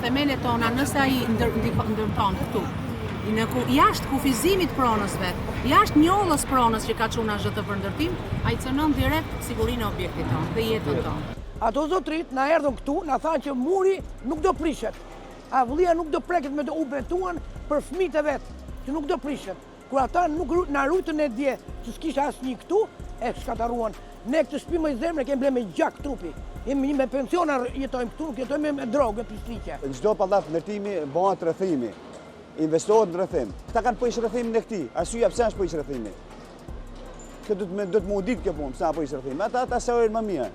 themelet tona, nëse ai ndërton këtu, jashtë kufizimit pronës vetë, jashtë njollës pronës që ka çuna zhtë për ndërtim, ai cënon direkt sigurinë e objektit tonë dhe jetën tonë. Ato zotrit na erdhën këtu, na thanë që muri nuk do prishet. Avullia nuk do preket me do u betuan për fëmijët e vet, që nuk do prishet. Kur ata nuk na rujtën e dje, që s'kisha asnjë këtu, e shkataruan. Ne këtë shtëpi më zemre kemi ble me gjak trupi. Jemi me pensionar jetojmë këtu, nuk jetojmë me drogë, pisliqe. Çdo pallat ndërtimi bëhet rrethimi. Investohet në rrethim. Këta kanë po ish rrethimin e këtij. Arsyeja pse është po ish rrethimi. Kjo do të më udit kjo punë, pse apo ish rrethimi. Ata shohin më mirë.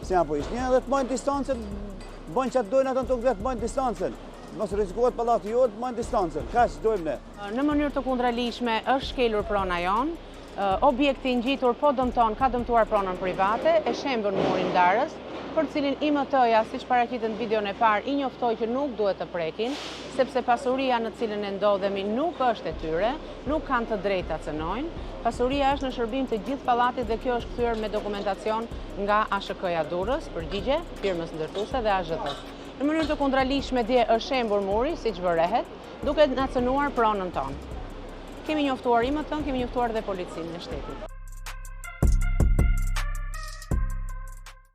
Se apo ish një dhe të bëjnë distancën, bëjnë çfarë dojnë ata tokë të bëjnë distancën. Mos rrezikohet pallati jote, bëjnë distancën. Kaq dojmë ne. Në mënyrë të kundërligjshme është shkelur prona jon. Objekti i ngjitur po dëmton, ka dëmtuar pronën private, e shembën murin darës, për cilin IMT-ja, siç paraqiten në videon e parë, i njoftoi që nuk duhet të prekin, sepse pasuria në cilën e ndodhemi nuk është e tyre, nuk kanë të drejtë ta cënojnë. Pasuria është në shërbim të gjithë pallatit dhe kjo është kthyer me dokumentacion nga ASHK-ja Durrës, përgjigje firmës ndërtuese dhe AZH-s. Në mënyrë të kundërligjshme dje është shembur muri, siç vërehet, duke na cënuar pronën tonë. Kemi njoftuar IMT-n, kemi njoftuar dhe policinë e shtetit.